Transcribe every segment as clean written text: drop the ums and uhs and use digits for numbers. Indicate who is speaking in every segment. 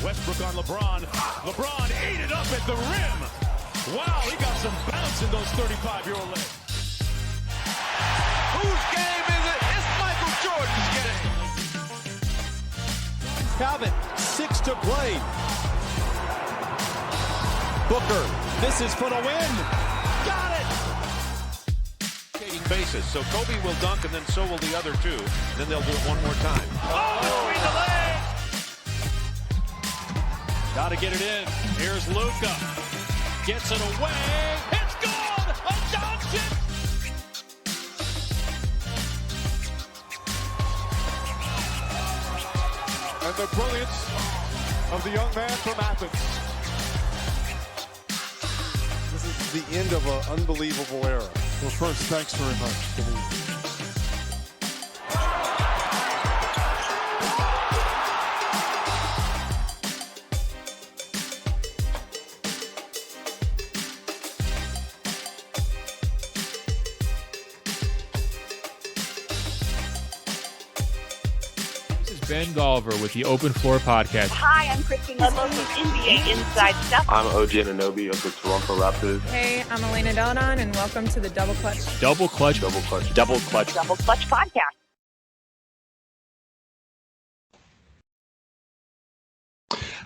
Speaker 1: Westbrook on LeBron. LeBron ate it up at the rim. Wow, he got some bounce in those 35-year-old legs.
Speaker 2: Whose game is it? It's Michael Jordan's game.
Speaker 3: Cabot, 6 to play. Booker, this is for the win. Got it!
Speaker 1: Basis. So Kobe will dunk, and then so will the other two. Then they'll do it one more time. Oh, between the legs! Got to get it in. Here's Luca. Gets it away. It's good! A Doncic!
Speaker 4: And the brilliance of the young man from Athens. This is the end of an unbelievable era. Well, first, thanks very much.
Speaker 5: Ben Golliver with the Open Floor Podcast.
Speaker 6: Hi, I'm Kristen Ludlow from NBA Inside Stuff.
Speaker 7: I'm OG Anunoby of the Toronto Raptors.
Speaker 8: Hey, I'm Elena Deladon, and welcome to the Double Clutch.
Speaker 5: Double Clutch.
Speaker 7: Double Clutch.
Speaker 5: Double Clutch.
Speaker 6: Double Clutch Podcast.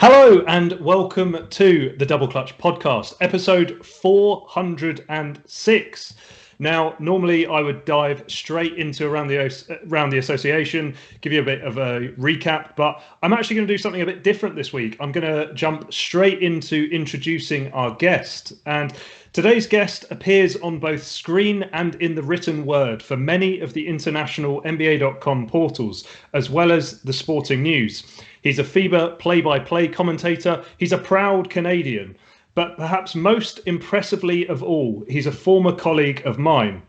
Speaker 9: Hello and welcome to the Double Clutch Podcast, episode 406. Now, normally I would dive straight into around the association, give you a bit of a recap, but I'm actually going to do something a bit different this week. I'm going to jump straight into introducing our guest. And today's guest appears on both screen and in the written word for many of the international NBA.com portals, as well as the sporting news. He's a FIBA play-by-play commentator. He's a proud Canadian. But perhaps most impressively of all, he's a former colleague of mine.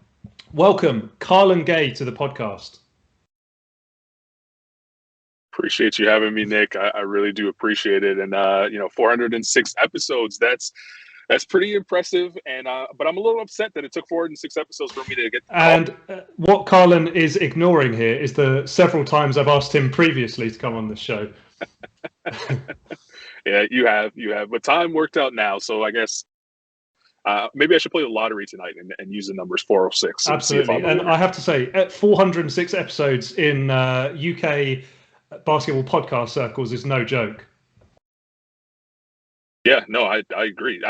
Speaker 9: Welcome, Carlan Gay, to the podcast.
Speaker 7: Appreciate you having me, Nick. I really do appreciate it. And 406 episodes. That's pretty impressive. And but I'm a little upset that it took 406 episodes for me to get.
Speaker 9: And what Carlan is ignoring here is the several times I've asked him previously to come on this show.
Speaker 7: Yeah, you have, but time worked out now. So I guess maybe I should play the lottery tonight and use the numbers 406.
Speaker 9: Absolutely. And I have to say, at 406 episodes in UK basketball podcast circles is no joke.
Speaker 7: Yeah, no, I agree.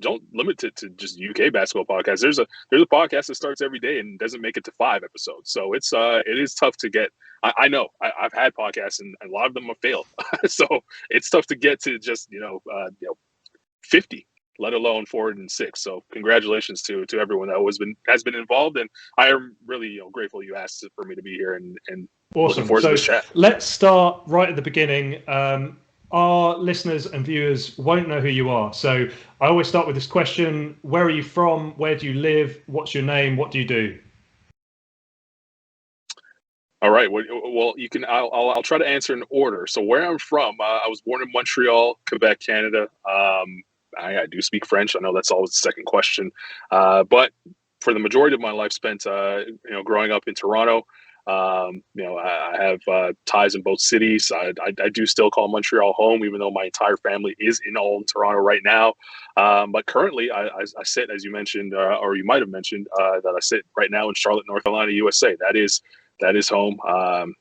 Speaker 7: Don't limit it to just UK basketball podcasts. There's a podcast that starts every day and doesn't make it to 5 episodes. So it is tough to get. I know I've had podcasts and a lot of them have failed. So it's tough to get to just 50, let alone 406. So congratulations to everyone that has been involved, and I am really grateful you asked for me to be here and
Speaker 9: awesome.
Speaker 7: Looking forward to this chat.
Speaker 9: Let's start right at the beginning. Our listeners and viewers won't know who you are. So I always start with this question: where are you from? Where do you live? What's your name? What do you do?
Speaker 7: All right. Well, you can. I'll try to answer in order. So where I'm from, I was born in Montreal, Quebec, Canada. I do speak French. I know that's always the second question, but for the majority of my life spent, growing up in Toronto. I have ties in both cities. I do still call Montreal home, even though my entire family is in Toronto right now. But currently, I sit, as you mentioned, or you might have mentioned, that I sit right now in Charlotte, North Carolina, USA. That is home.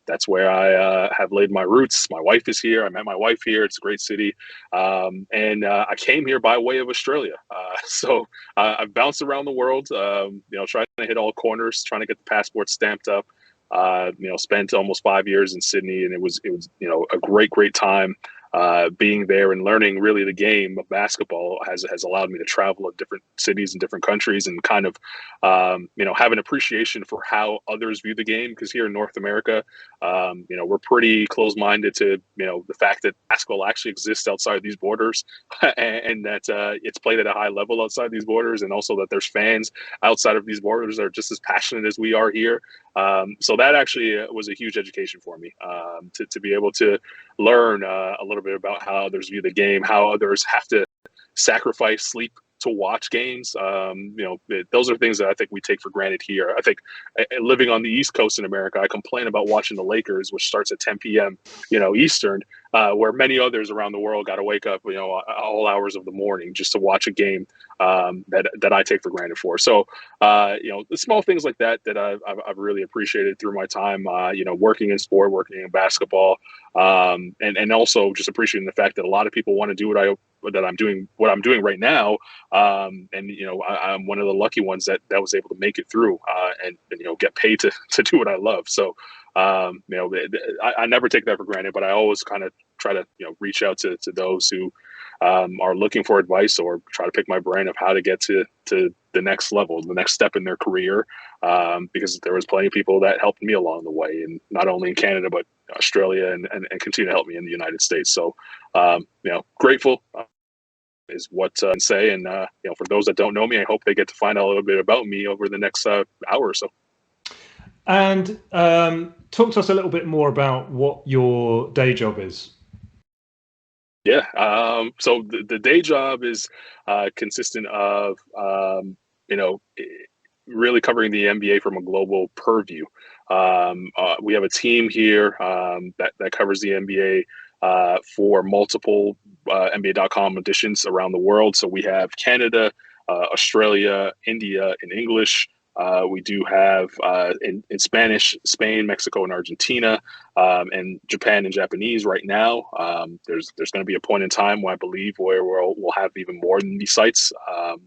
Speaker 7: That's where I have laid my roots. My wife is here. I met my wife here. It's a great city. And I came here by way of Australia. So I've bounced around the world, trying to hit all corners, trying to get the passport stamped up. Spent almost 5 years in Sydney, and it was a great time. Being there and learning really the game of basketball has allowed me to travel to different cities and different countries and kind of, have an appreciation for how others view the game. Because here in North America, we're pretty close-minded to, the fact that basketball actually exists outside these borders and that it's played at a high level outside these borders, and also that there's fans outside of these borders that are just as passionate as we are here. So that actually was a huge education for me, to be able to learn a little little bit about how others view the game, how others have to sacrifice sleep to watch games. Those are things that I think we take for granted here. I think living on the East Coast in America, I complain about watching the Lakers, which starts at 10 p.m., Eastern, where many others around the world got to wake up, all hours of the morning just to watch a game that I take for granted for. So, the small things like that I've really appreciated through my time, working in sport, working in basketball, and also just appreciating the fact that a lot of people want to do what I'm doing right now. I'm one of the lucky ones that was able to make it through and get paid to do what I love. So, I never take that for granted, but I always kind of try to, reach out to those who are looking for advice or try to pick my brain of how to get to the next level, the next step in their career, because there was plenty of people that helped me along the way, and not only in Canada, but Australia and continue to help me in the United States. So, grateful is what I can say. And, for those that don't know me, I hope they get to find out a little bit about me over the next hour or so.
Speaker 9: And talk to us a little bit more about what your day job is.
Speaker 7: Yeah. So the day job is consistent of, really covering the NBA from a global purview. We have a team here that covers the NBA for multiple NBA.com editions around the world. So we have Canada, Australia, India in English. We do have in Spanish, Spain, Mexico, and Argentina, and Japan and Japanese right now. There's going to be a point in time where I believe where we'll have even more than these sites.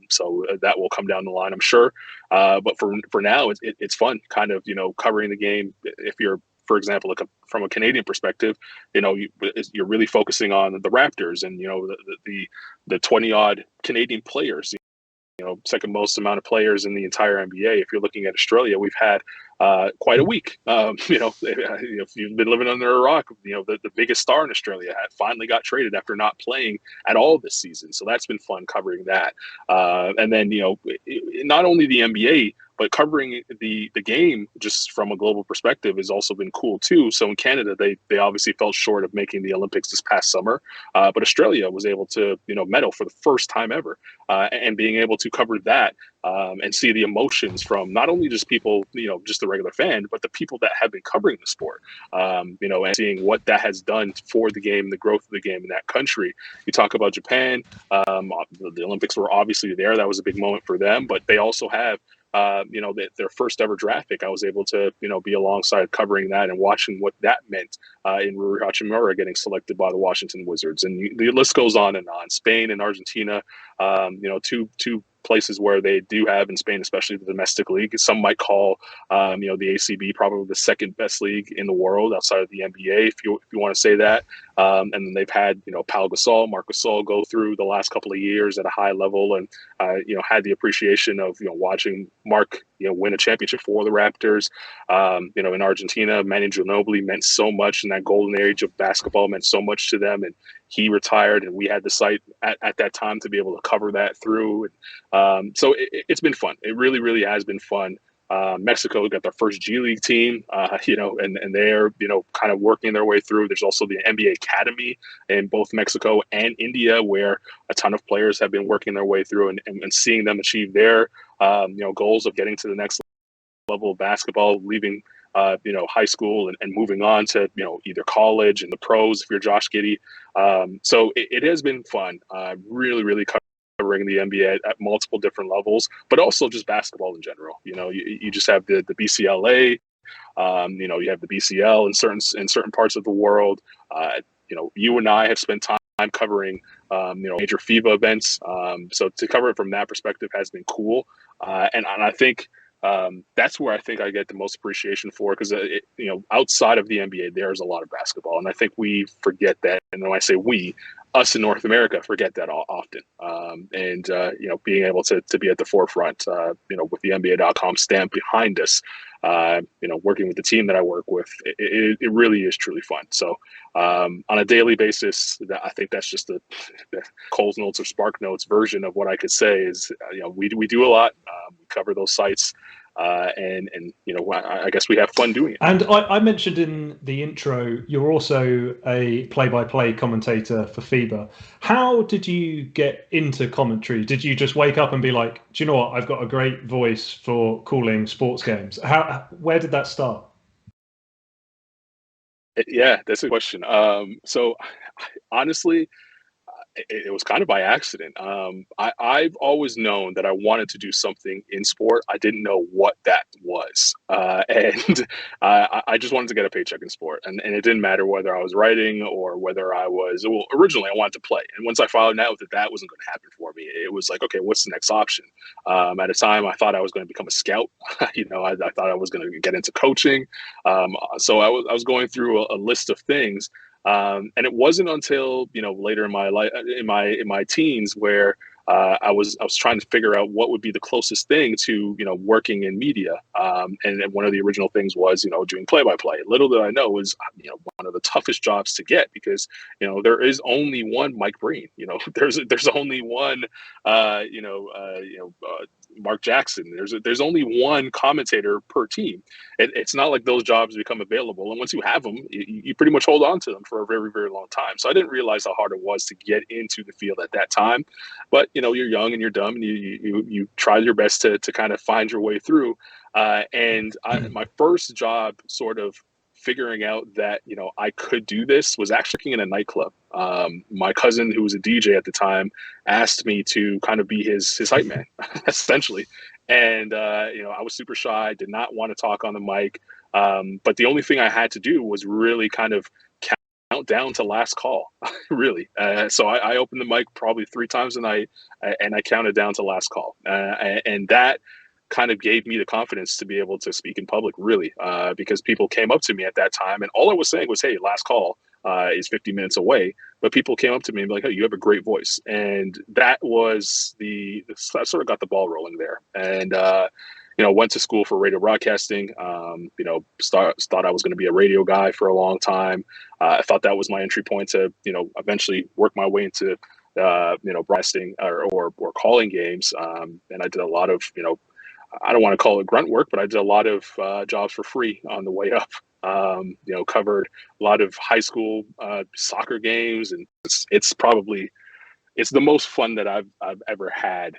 Speaker 7: So that will come down the line, I'm sure. But for now, it's fun, kind of covering the game. If you're, for example, from a Canadian perspective, you're really focusing on the Raptors and the 20 odd Canadian players. Second most amount of players in the entire NBA. If you're looking at Australia, we've had quite a week. If you've been living under a rock, the biggest star in Australia finally got traded after not playing at all this season. So that's been fun covering that. And then, not only the NBA, but covering the game just from a global perspective has also been cool too. So in Canada, they obviously fell short of making the Olympics this past summer, but Australia was able to medal for the first time ever, and being able to cover that and see the emotions from not only just people, just the regular fan, but the people that have been covering the sport, and seeing what that has done for the game, the growth of the game in that country. You talk about Japan, the Olympics were obviously there. That was a big moment for them, but they also have their first ever draft pick. I was able to, be alongside covering that and watching what that meant in Rui Hachimura getting selected by the Washington Wizards. And the list goes on and on. Spain and Argentina, two places where they do have, in Spain especially, the domestic league. Some might call the ACB probably the second best league in the world outside of the NBA, if you want to say that. And then they've had Pau Gasol, Marc Gasol go through the last couple of years at a high level, and had the appreciation of watching Marc win a championship for the Raptors. In Argentina, Manu Ginobili meant so much in that golden age of basketball, meant so much to them, and he retired, and we had the site at that time to be able to cover that through. So it's been fun. It really, really has been fun. Mexico got their first G League team, and they're, kind of working their way through. There's also the NBA Academy in both Mexico and India, where a ton of players have been working their way through and seeing them achieve their, goals of getting to the next level of basketball, leaving high school and moving on to, either college and the pros if you're Josh Giddey. So it has been fun. Really, really covering the NBA at multiple different levels, but also just basketball in general. You just have the BCLA, you have the BCL in certain parts of the world. You and I have spent time covering, major FIBA events. So to cover it from that perspective has been cool. And I think, that's where I think I get the most appreciation for, because outside of the NBA, there's a lot of basketball, and I think we forget that. And when I say we, us in North America, forget that often. Being able to be at the forefront, with the NBA.com stamp behind us, working with the team that I work with, it really is truly fun. So on a daily basis, I think that's just the Coles Notes or Spark Notes version of what I could say is, we do a lot. We cover those sites. and I guess we have fun doing it.
Speaker 9: And I mentioned in the intro, you're also a play-by-play commentator for FIBA. How did you get into commentary? Did you just wake up and be like, do you know what? I've got a great voice for calling sports games. Where did that start?
Speaker 7: Yeah, that's a question. So honestly, it was kind of by accident. I've always known that I wanted to do something in sport. I didn't know what that was. And I just wanted to get a paycheck in sport. And it didn't matter whether I was writing or whether originally I wanted to play. And once I found out that wasn't going to happen for me, it was like, okay, what's the next option? At a time, I thought I was going to become a scout. I thought I was going to get into coaching. So I was going through a list of things. And it wasn't until later in my life, in my teens, where I was trying to figure out what would be the closest thing to working in media. And one of the original things was doing play-by-play. Little did I know it was one of the toughest jobs to get, because there is only one Mike Breen. There's only one Mark Jackson. There's only one commentator per team. It's not like those jobs become available, and once you have them, you pretty much hold on to them for a very, very long time. So I didn't realize how hard it was to get into the field at that time. But you're young and you're dumb, and you try your best to kind of find your way through. My first job, sort of figuring out that I could do this, was actually working in a nightclub. My cousin, who was a DJ at the time, asked me to kind of be his hype man, essentially. And I was super shy, did not want to talk on the mic. But the only thing I had to do was really kind of count down to last call, really. So I opened the mic probably 3 times a night, and I counted down to last call. And that kind of gave me the confidence to be able to speak in public, really, because people came up to me at that time, and all I was saying was, hey, last call is 50 minutes away. But people came up to me and be like, hey, you have a great voice. And that was I sort of got the ball rolling there. And went to school for radio broadcasting. Thought I was going to be a radio guy for a long time. I thought that was my entry point to eventually work my way into broadcasting or calling games. And I did a lot of I don't want to call it grunt work, but I did a lot of jobs for free on the way up. Covered a lot of high school soccer games, and it's the most fun that I've ever had.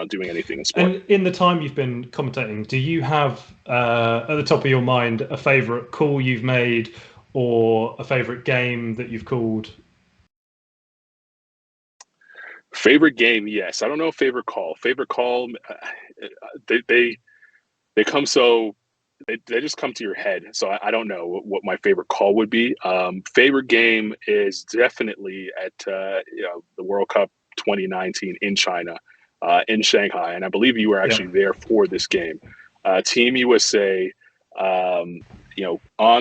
Speaker 7: Doing anything in sport.
Speaker 9: And in the time you've been commentating, do you have at the top of your mind a favorite call you've made or a favorite game that you've called?
Speaker 7: Favorite game, yes. I don't know. Favorite call, they come so they just come to your head. So I don't know what my favorite call would be. Favorite game is definitely at the World Cup 2019 in China, in Shanghai, and I believe you were actually there for this game. Team USA, on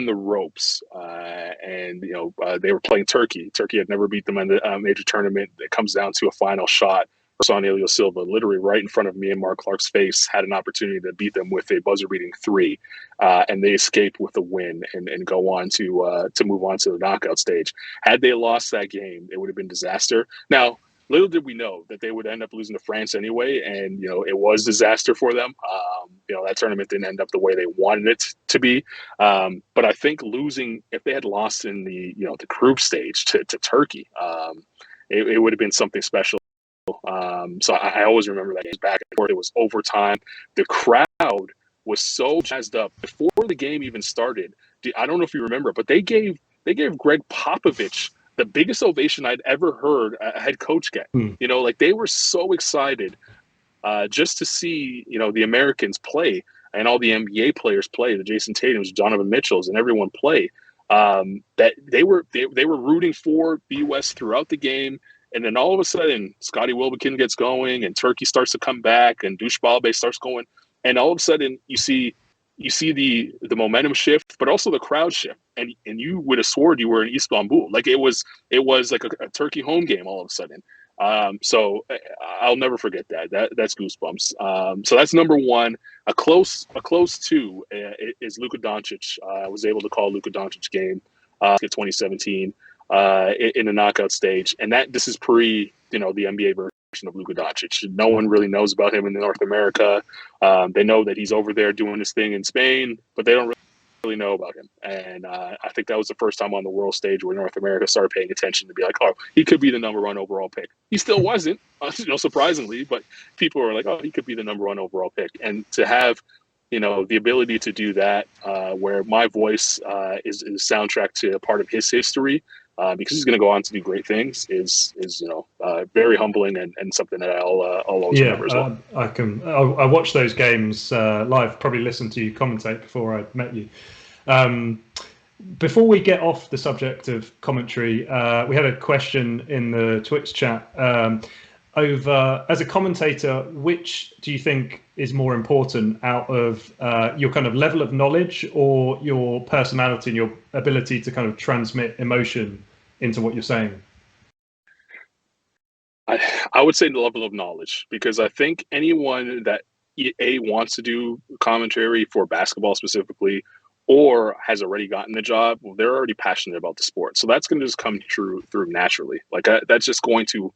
Speaker 7: the ropes, and they were playing Turkey. Turkey had never beat them in the major tournament. It comes down to a final shot. Sonny Silva, literally right in front of me and Mark Clark's face, had an opportunity to beat them with a buzzer-beating 3, and they escape with a win and go on to move on to the knockout stage. Had they lost that game, it would have been disaster. Now, little did we know that they would end up losing to France anyway, and it was disaster for them. That tournament didn't end up the way they wanted it to be. But I think if they had lost in the the group stage to Turkey, it would have been something special. So I always remember that. It was back and forth. It was overtime. The crowd was so jazzed up before the game even started. I don't know if you remember, but they gave Greg Popovich the biggest ovation I'd ever heard a head coach get. They were so excited just to see the Americans play, and all the NBA players play, the Jason Tatums, Donovan Mitchells, and everyone play. That they were rooting for the U.S. throughout the game. And then all of a sudden, Scotty Wilbekin gets going, and Turkey starts to come back, and Dusbalbe starts going, and all of a sudden you see the momentum shift, but also the crowd shift, and you would have sworn you were in Istanbul. Like it was like a Turkey home game all of a sudden. So I'll never forget that. That's goosebumps. So that's number one. A close 2 is Luca Doncic. I was able to call Luca Doncic game in 2017. In the knockout stage, and this is pre the NBA version of Luca Doncic. No one really knows about him in North America. They know that he's over there doing his thing in Spain, but they don't really know about him. And I think that was the first time on the world stage where North America started paying attention to be like, oh, he could be the number one overall pick. He still wasn't, surprisingly, but people were like, oh, he could be the number one overall pick. And to have, the ability to do that, where my voice is soundtrack to a part of his history, because he's going to go on to do great things, is very humbling and something that I'll always remember as well.
Speaker 9: I watched those games live. Probably listened to you commentate before I met you. Before we get off the subject of commentary, we had a question in the Twitch chat over, as a commentator, which do you think is more important out of your kind of level of knowledge or your personality and your ability to kind of transmit emotion into what you're saying?
Speaker 7: I would say the level of knowledge, because I think anyone that wants to do commentary for basketball specifically, or has already gotten the job, well, they're already passionate about the sport. So that's going to just come through naturally. Like that's just going to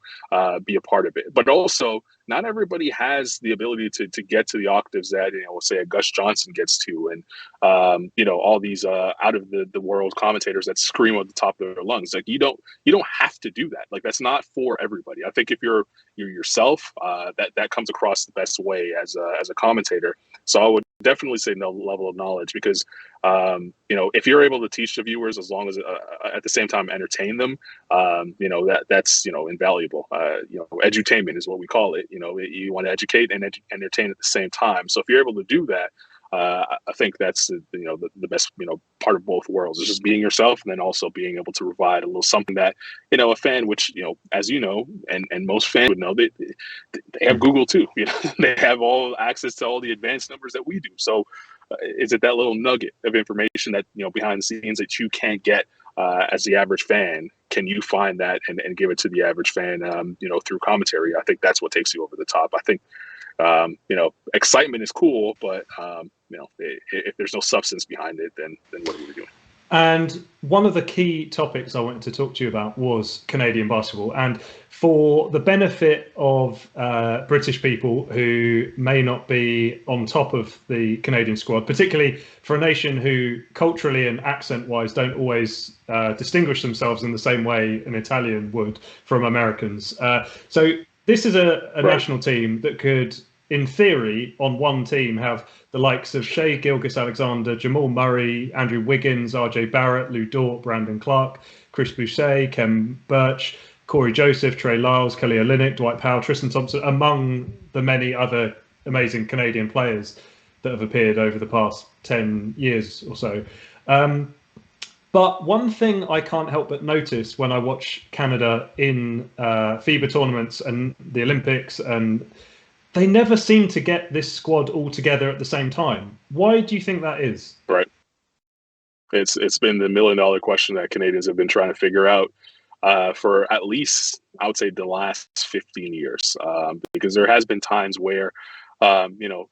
Speaker 7: be a part of it. But also, not everybody has the ability to get to the octaves that, say a Gus Johnson gets to, and all these out of the world commentators that scream at the top of their lungs. Like you don't have to do that. Like that's not for everybody. I think if you're yourself, that comes across the best way as a commentator. So I would definitely say no level of knowledge, because if you're able to teach the viewers, as long as at the same time entertain them, that's invaluable. Edutainment is what we call it. You want to educate and entertain at the same time. So if you're able to do that, I think that's the best part of both worlds, is just being yourself, and then also being able to provide a little something that a fan, which as and most fans would know, they have Google too. They have all access to all the advanced numbers that we do. So is it that little nugget of information that behind the scenes that you can't get as the average fan? Can you find that and give it to the average fan through commentary? I think that's what takes you over the top. I think excitement is cool, but if there's no substance behind it, then what are we doing?
Speaker 9: And one of the key topics I wanted to talk to you about was Canadian basketball. And for the benefit of British people who may not be on top of the Canadian squad, particularly for a nation who culturally and accent-wise don't always distinguish themselves in the same way an Italian would from Americans. So this is a national team that could, in theory, on one team have the likes of Shai Gilgeous-Alexander, Jamal Murray, Andrew Wiggins, RJ Barrett, Lou Dort, Brandon Clark, Chris Boucher, Kem Birch, Corey Joseph, Trey Lyles, Kelly Olynyk, Dwight Powell, Tristan Thompson, among the many other amazing Canadian players that have appeared over the past 10 years or so. But one thing I can't help but notice when I watch Canada in FIBA tournaments and the Olympics, and they never seem to get this squad all together at the same time. Why do you think that is? Right.
Speaker 7: It's been the $1 million question that Canadians have been trying to figure out for at least, I would say, the last 15 years. Because there has been times where,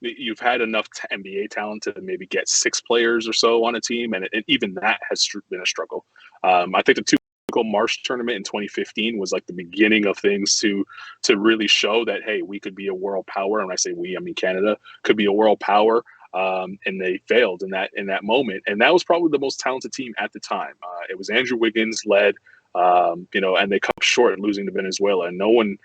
Speaker 7: you've had enough NBA talent to maybe get 6 players or so on a team, and even that has been a struggle. I think the March tournament in 2015 was like the beginning of things to really show that, hey, we could be a world power. And when I say we, I mean Canada could be a world power. And they failed in that moment. And that was probably the most talented team at the time. It was Andrew Wiggins led, and they come short losing to Venezuela. And no one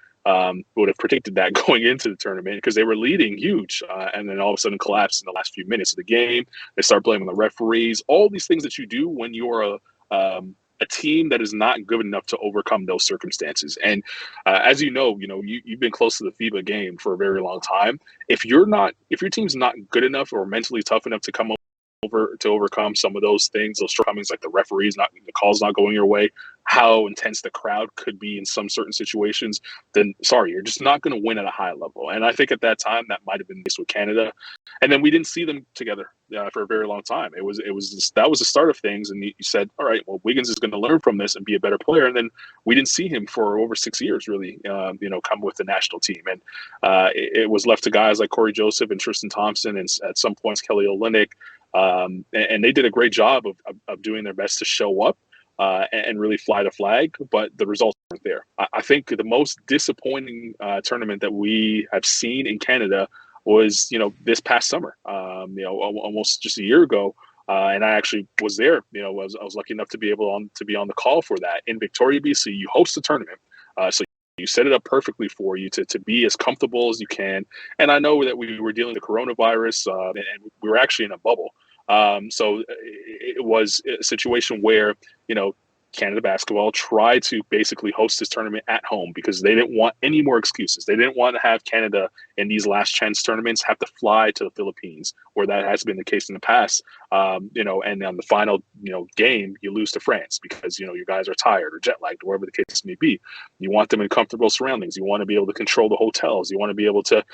Speaker 7: would have predicted that going into the tournament, because they were leading huge, and then all of a sudden collapsed in the last few minutes of the game. They start blaming the referees, all these things that you do when you're a team that is not good enough to overcome those circumstances. And as you've been close to the FIBA game for a very long time. If your team's not good enough or mentally tough enough to come over to overcome some of those things, those shortcomings, like the calls not going your way, how intense the crowd could be in some certain situations, then sorry, you're just not going to win at a high level. And I think at that time that might have been the case with Canada. And then we didn't see them together for a very long time. That was the start of things. And you said, all right, well, Wiggins is going to learn from this and be a better player. And then we didn't see him for over 6 years, really, come with the national team. And it was left to guys like Corey Joseph and Tristan Thompson, and at some points Kelly Olynyk. And they did a great job of doing their best to show up. and really fly the flag, but the results aren't there. I think the most disappointing tournament that we have seen in Canada was, this past summer, almost just a year ago. And I actually was there. I was lucky enough to be able to be on the call for that in Victoria, BC. You host the tournament, so you set it up perfectly for you to be as comfortable as you can. And I know that we were dealing with coronavirus, and we were actually in a bubble. So it was a situation where, Canada Basketball tried to basically host this tournament at home because they didn't want any more excuses. They didn't want to have Canada in these last chance tournaments have to fly to the Philippines, where that has been the case in the past. And on the final, game, you lose to France because, your guys are tired or jet lagged, or whatever the case may be. You want them in comfortable surroundings. You want to be able to control the hotels. You want to be able to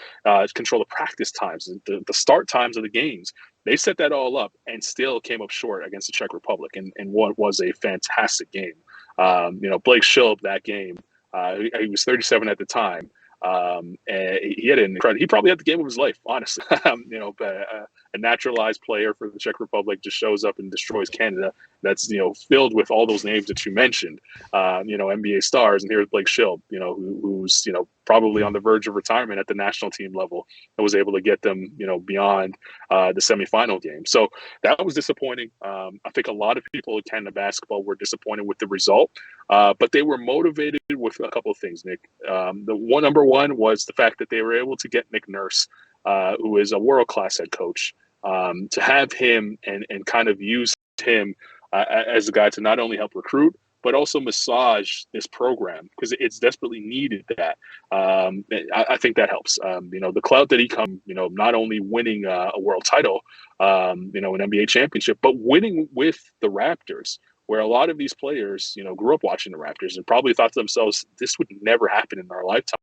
Speaker 7: control the practice times, the start times of the games. They set that all up and still came up short against the Czech Republic in what was a fantastic game. Blake Schilb, that game, he was 37 at the time. And he had he probably had the game of his life, honestly. But a naturalized player for the Czech Republic just shows up and destroys Canada. That's, filled with all those names that you mentioned, NBA stars. And here's Blake Schilb, who's, probably on the verge of retirement at the national team level, and was able to get them, beyond the semifinal game. So that was disappointing. I think a lot of people in Canada basketball were disappointed with the result, but they were motivated with a couple of things, Nick. Number one was the fact that they were able to get Nick Nurse, who is a world-class head coach, to have him and kind of use him as a guy to not only help recruit, but also massage this program because it's desperately needed that. I think that helps. The clout that he comes, not only winning a world title, an NBA championship, but winning with the Raptors, where a lot of these players, grew up watching the Raptors and probably thought to themselves, this would never happen in our lifetime,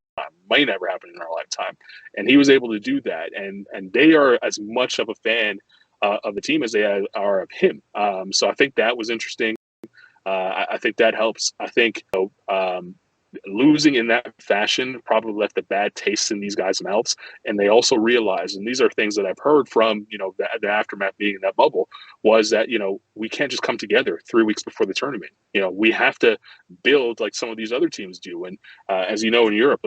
Speaker 7: might never happen in our lifetime. And he was able to do that. And they are as much of a fan of the team as they are of him. So I think that was interesting. I think that helps. I think losing in that fashion probably left a bad taste in these guys' mouths. And they also realized, and these are things that I've heard from, the aftermath being in that bubble, was that, we can't just come together 3 weeks before the tournament. We have to build like some of these other teams do. And as you know, in Europe,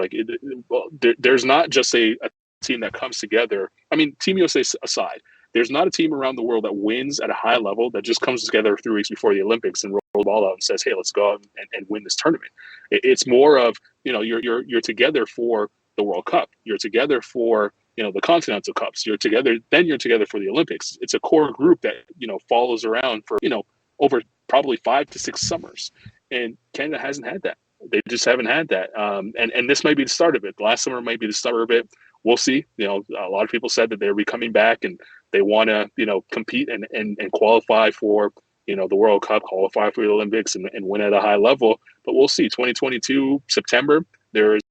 Speaker 7: there's not just a team that comes together. I mean, Team USA aside, there's not a team around the world that wins at a high level that just comes together 3 weeks before the Olympics and rolls the ball out and says, hey, let's go out and win this tournament. It's more of, you're together for the World Cup. You're together for, the Continental Cups. You're together for the Olympics. It's a core group that, follows around for, over probably 5 to 6 summers. And Canada hasn't had that. They just haven't had that. And this might be the start of it. The last summer might be the start of it. We'll see. A lot of people said that they'll be coming back and they want to, compete and qualify for, the World Cup, qualify for the Olympics and win at a high level. But we'll see. 2022, September, there is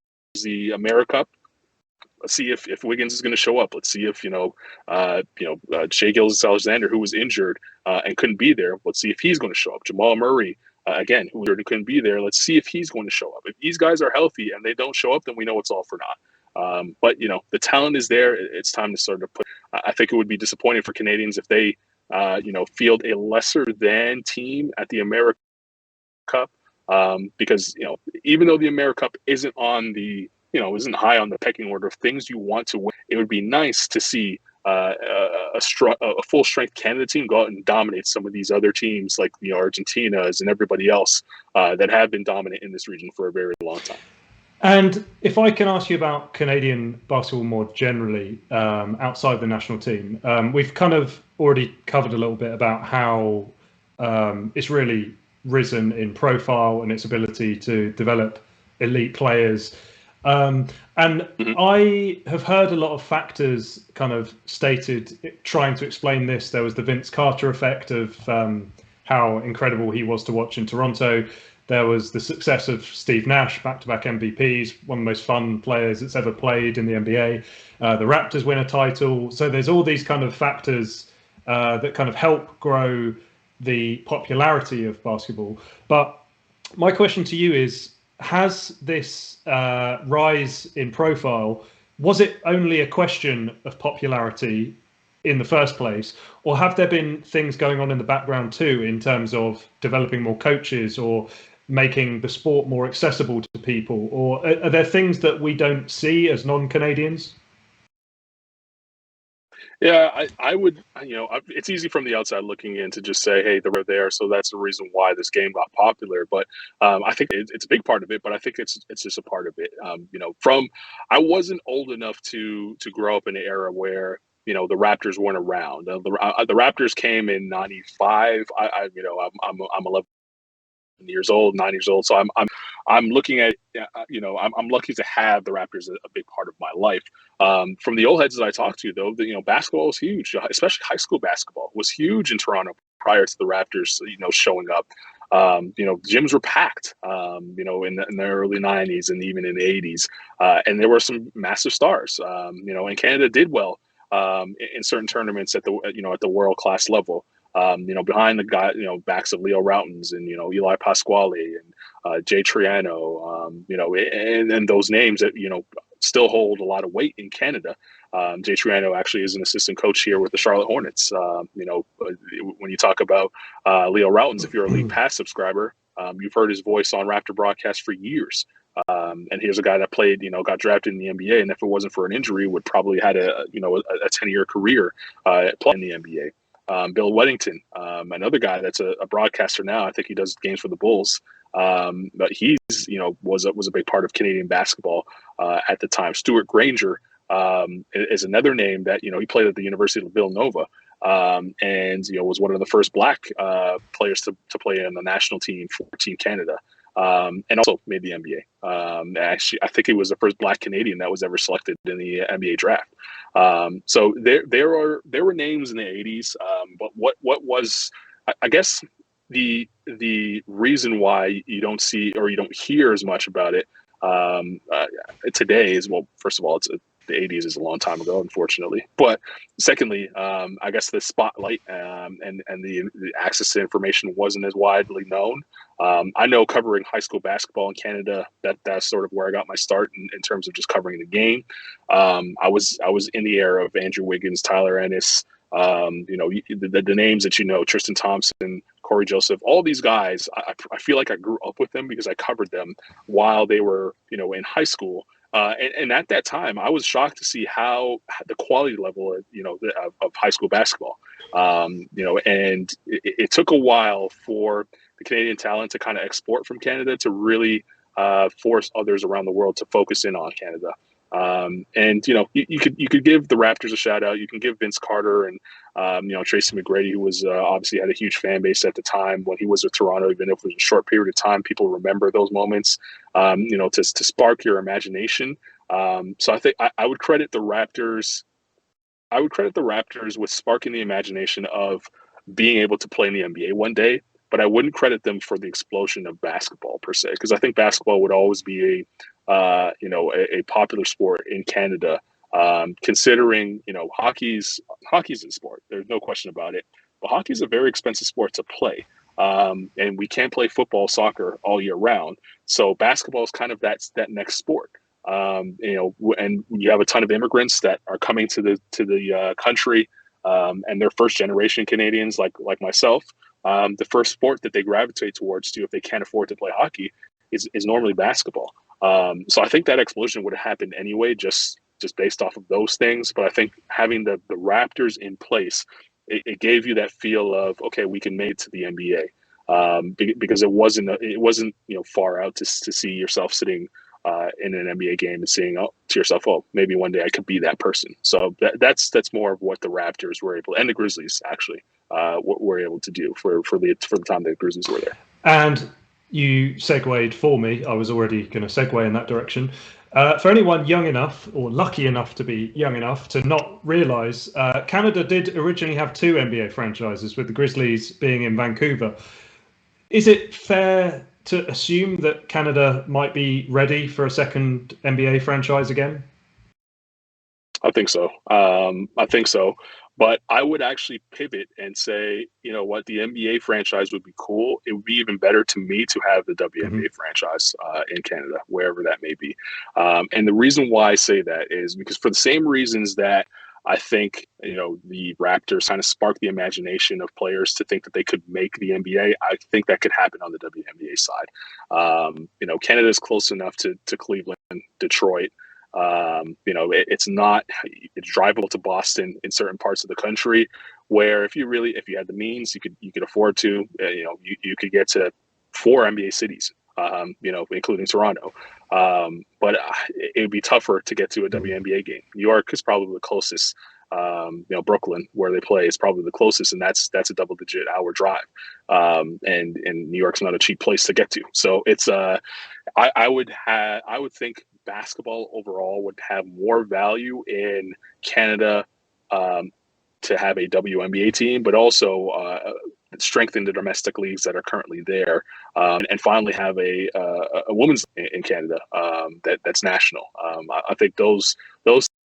Speaker 7: the AmeriCup. Let's see if Wiggins is going to show up. Let's see if, Shai Gilgeous-Alexander, who was injured and couldn't be there. Let's see if he's going to show up. Jamal Murray, again, who couldn't be there. Let's see if he's going to show up. If these guys are healthy and they don't show up, then we know it's all for naught. But the talent is there. It's time to sort of put. I think it would be disappointing for Canadians if they, field a lesser than team at the AmeriCup, because even though the AmeriCup isn't on the isn't high on the pecking order of things you want to win, it would be nice to see a full strength Canada team go out and dominate some of these other teams like Argentina's and everybody else that have been dominant in this region for a very long time.
Speaker 9: And if I can ask you about Canadian basketball more generally, outside the national team, we've kind of already covered a little bit about how it's really risen in profile and its ability to develop elite players. And I have heard a lot of factors kind of stated trying to explain this. There was the Vince Carter effect of how incredible he was to watch in Toronto. There was the success of Steve Nash, back-to-back MVPs, one of the most fun players that's ever played in the NBA. The Raptors win a title. So there's all these kind of factors that kind of help grow the popularity of basketball. But my question to you is, has this rise in profile, was it only a question of popularity, in the first place? Or have there been things going on in the background too, in terms of developing more coaches or making the sport more accessible to people? Or are there things that we don't see as non-Canadians?
Speaker 7: Yeah, I would, it's easy from the outside looking in to just say, hey, they're there, so that's the reason why this game got popular. But I think it's a big part of it, but I think it's just a part of it. I wasn't old enough to grow up in an era where, the Raptors weren't around. The Raptors came in '95. I'm 11 years old, 9 years old. So I'm looking at, I'm lucky to have the Raptors a big part of my life. From the old heads that I talked to, though, basketball was huge, especially high school basketball was huge in Toronto prior to the Raptors, showing up. Gyms were packed, in the early '90s and even in the '80s. And there were some massive stars, and Canada did well in certain tournaments at the world class level. Behind the guy, backs of Leo Routins and, Eli Pasquale and Jay Triano, and those names that, still hold a lot of weight in Canada. Jay Triano actually is an assistant coach here with the Charlotte Hornets. When you talk about Leo Routins, if you're a League Pass subscriber, you've heard his voice on Raptor broadcast for years. And here's a guy that played, got drafted in the NBA, and if it wasn't for an injury, would probably had a 10-year career playing in the NBA. Bill Weddington, another guy that's a broadcaster now. I think he does games for the Bulls. But he's, was a big part of Canadian basketball at the time. Stuart Granger is another name that, he played at the University of Villanova and, was one of the first black players to play on the national team for Team Canada. And also made the NBA. Actually, I think he was the first black Canadian that was ever selected in the NBA draft. So there were names in the '80s, but what was, I guess, the reason why you don't see or you don't hear as much about it today is, well, first of all, the '80s is a long time ago, unfortunately. But secondly, I guess the spotlight and the access to information wasn't as widely known. I know covering high school basketball in Canada, that's sort of where I got my start in terms of just covering the game. I was in the era of Andrew Wiggins, Tyler Ennis, the names that Tristan Thompson, Corey Joseph, all these guys. I feel like I grew up with them because I covered them while they were in high school. And at that time, I was shocked to see how the quality level of high school basketball. And it took a while for the Canadian talent to kind of export from Canada to really force others around the world to focus in on Canada. And you could give the Raptors a shout out. You can give Vince Carter and Tracy McGrady, who was obviously had a huge fan base at the time when he was with Toronto. Even if it was a short period of time, people remember those moments. To spark your imagination. So I think I would credit the Raptors. I would credit the Raptors with sparking the imagination of being able to play in the NBA one day. But I wouldn't credit them for the explosion of basketball per se, because I think basketball would always be a popular sport in Canada. Considering hockey's a sport, there's no question about it. But hockey is a very expensive sport to play, and we can't play football, soccer all year round. So basketball is kind of that next sport. And you have a ton of immigrants that are coming to the country, and they're first generation Canadians like myself. The first sport that they gravitate towards if they can't afford to play hockey is normally basketball. So I think that explosion would have happened anyway, just based off of those things. But I think having the Raptors in place, it gave you that feel of, okay, we can make it to the NBA, because it wasn't far out to see yourself sitting in an NBA game and seeing to yourself, oh, maybe one day I could be that person. So that's more of what the Raptors were able, and the Grizzlies actually were able to do for the time the Grizzlies were there.
Speaker 9: And you segued for me. I was already going to segue in that direction. For anyone young enough or lucky enough to be young enough to not realise, Canada did originally have two NBA franchises, with the Grizzlies being in Vancouver. Is it fair to assume that Canada might be ready for a second NBA franchise again?
Speaker 7: I think so. But I would actually pivot and say, you know what, the NBA franchise would be cool. It would be even better to me to have the WNBA franchise in Canada, wherever that may be. And the reason why I say that is because for the same reasons that I think, the Raptors kind of sparked the imagination of players to think that they could make the NBA. I think that could happen on the WNBA side. Canada is close enough to Cleveland, Detroit. It's drivable to Boston in certain parts of the country, where if you had the means, you could afford to, you could get to 4 NBA cities, including Toronto. But it would be tougher to get to a WNBA game. New York is probably the closest. Brooklyn, where they play, is probably the closest, and that's a double-digit hour drive. And New York's not a cheap place to get to. So it's I would think basketball overall would have more value in Canada to have a WNBA team, but also strengthen the domestic leagues that are currently there, and finally have a women's in Canada that's national. I think those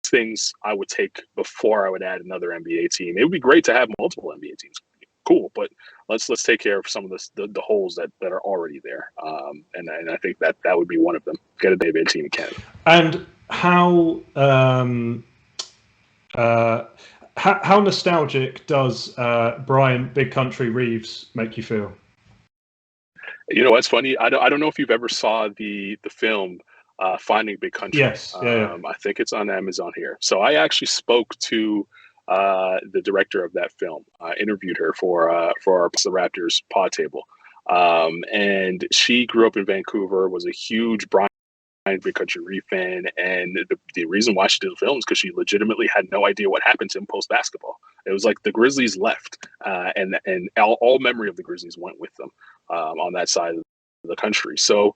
Speaker 7: things I would take before I would add another NBA team. It would be great to have multiple NBA teams. Cool, but let's take care of some of the holes that are already there. And I think that would be one of them. Get a WNBA team in Canada.
Speaker 9: And how nostalgic does Brian Big Country Reeves make you feel?
Speaker 7: It's funny. I don't know if you've ever saw the film Finding Big Country.
Speaker 9: Yes. Yeah.
Speaker 7: I think it's on Amazon here. So I actually spoke to the director of that film. I interviewed her for our The Raptors pod table. And she grew up in Vancouver, was a huge Brian Big Country Reef fan, and the reason why she did the film is because she legitimately had no idea what happened to him post basketball. It was like the Grizzlies left, and all memory of the Grizzlies went with them on that side of the country. So,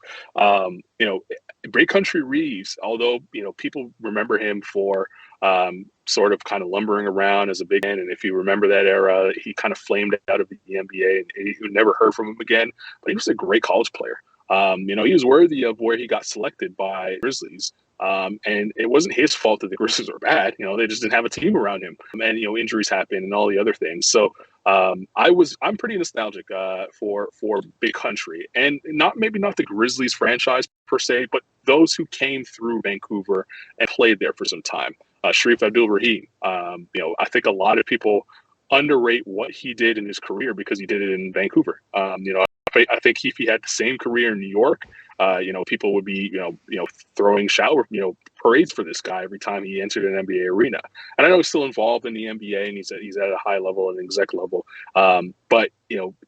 Speaker 7: Big Country Reeves, although people remember him for sort of kind of lumbering around as a big man, and if you remember that era, he kind of flamed out of the NBA, and you never heard from him again. But he was a great college player. He was worthy of where he got selected by Grizzlies. And it wasn't his fault that the Grizzlies were bad. They just didn't have a team around him, and injuries happen and all the other things. So I'm pretty nostalgic for Big Country, and maybe not the Grizzlies franchise per se, but those who came through Vancouver and played there for some time. Sharif Abdul Rahi. I think a lot of people underrate what he did in his career because he did it in Vancouver. I think if he had the same career in New York, people would be, throwing parades for this guy every time he entered an NBA arena. And I know he's still involved in the NBA, and he's at a high level, an exec level. But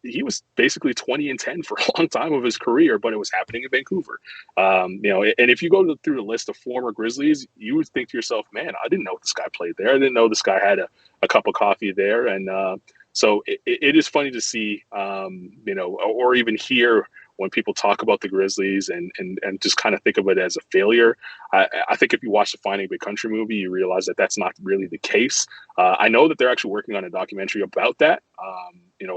Speaker 7: he was basically 20-10 for a long time of his career, but it was happening in Vancouver. And if you go through the list of former Grizzlies, you would think to yourself, man, I didn't know this guy played there. I didn't know this guy had a cup of coffee there. And so it is funny to see, or even hear when people talk about the Grizzlies and just kind of think of it as a failure. I think if you watch the Finding Big Country movie, you realize that that's not really the case. I know that they're actually working on a documentary about that,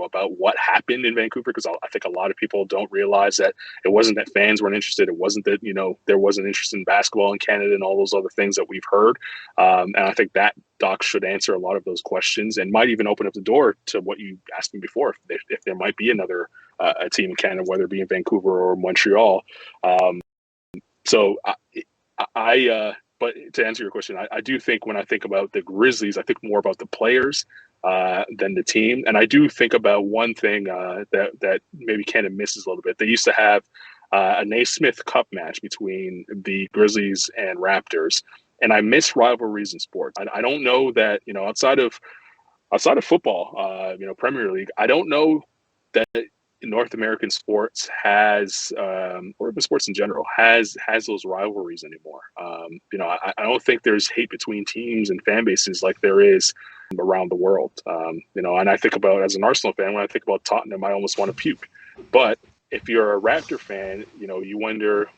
Speaker 7: about what happened in Vancouver, because I think a lot of people don't realize that it wasn't that fans weren't interested. It wasn't that, there wasn't interest in basketball in Canada and all those other things that we've heard. And I think that doc should answer a lot of those questions and might even open up the door to what you asked me before, if there might be another a team in Canada, whether it be in Vancouver or Montreal. But to answer your question, I do think when I think about the Grizzlies, I think more about the players than the team. And I do think about one thing that maybe Canada misses a little bit. They used to have a Naismith Cup match between the Grizzlies and Raptors, and I miss rivalries in sports. I don't know that, outside of football, Premier League, I don't know that North American sports has, or even sports in general, has those rivalries anymore. I don't think there's hate between teams and fan bases like there is around the world. And I think about, as an Arsenal fan, when I think about Tottenham, I almost want to puke. But if you're a Raptor fan, you wonder,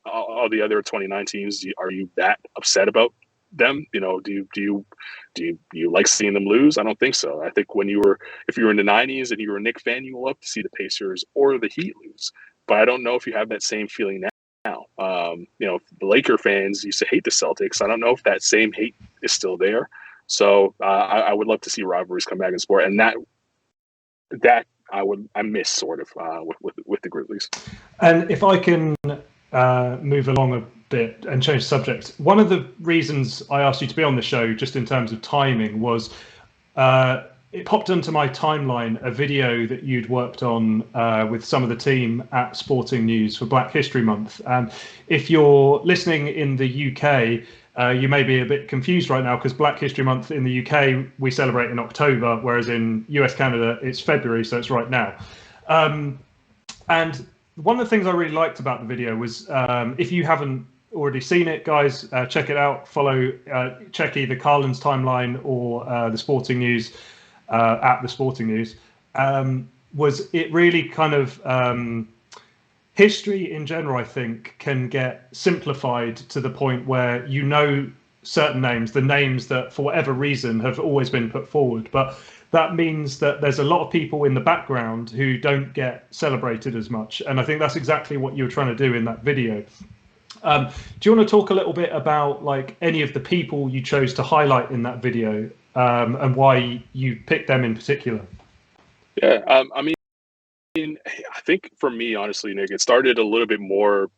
Speaker 7: all the other 29 teams, are you that upset about them? Do you like seeing them lose? I don't think so. I think if you were in the 90s and you were a Knicks fan, you love to see the Pacers or the Heat lose. But I don't know if you have that same feeling now. The Laker fans used to hate the Celtics. I don't know if that same hate is still there. So I would love to see rivalries come back in sport, and that I miss sort of with the Grizzlies.
Speaker 9: And if I can move along bit and change the subject. One of the reasons I asked you to be on the show, just in terms of timing, was it popped onto my timeline a video that you'd worked on with some of the team at Sporting News for Black History Month. And if you're listening in the UK, you may be a bit confused right now because Black History Month in the UK, we celebrate in October, whereas in US, Canada, it's February, so it's right now. And one of the things I really liked about the video was, if you haven't already seen it, guys, check it out. Check either Carlan's timeline or the Sporting News at the Sporting News. Was it really kind of history in general, I think, can get simplified to the point where you know certain names, the names that for whatever reason have always been put forward. But that means that there's a lot of people in the background who don't get celebrated as much. And I think that's exactly what you were trying to do in that video. Do you want to talk a little bit about like any of the people you chose to highlight in that video and why you picked them in particular?
Speaker 7: Yeah, I mean, I think for me, honestly, Nick, it started a little bit more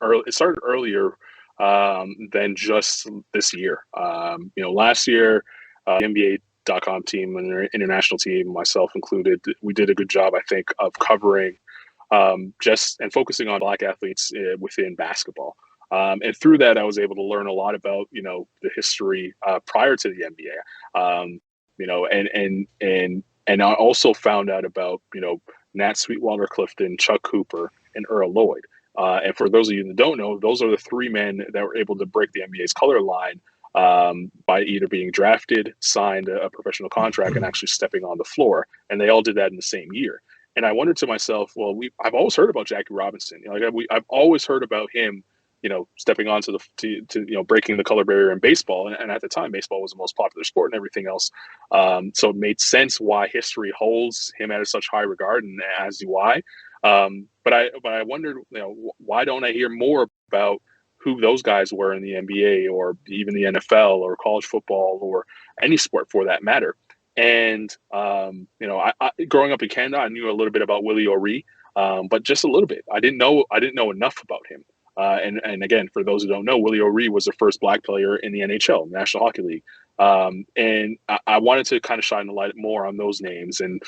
Speaker 7: early. It started earlier than just this year. Last year, the NBA.com team and their international team, myself included, we did a good job, I think, of covering just and focusing on Black athletes within basketball. And through that, I was able to learn a lot about, the history prior to the NBA, and I also found out about, Nat Sweetwater Clifton, Chuck Cooper, and Earl Lloyd. And for those of you that don't know, those are the three men that were able to break the NBA's color line by either being drafted, signed a professional contract, and actually stepping on the floor. And they all did that in the same year. And I wondered to myself, well, I've always heard about Jackie Robinson. I've always heard about him, stepping onto breaking the color barrier in baseball. And at the time, baseball was the most popular sport and everything else. So it made sense why history holds him at such high regard, and as do I. But I wondered, why don't I hear more about who those guys were in the NBA or even the NFL or college football or any sport for that matter. And, I growing up in Canada, I knew a little bit about Willie O'Ree, but just a little bit. I didn't know enough about him. And again, for those who don't know, Willie O'Ree was the first Black player in the NHL, National Hockey League. And I wanted to kind of shine the light more on those names. And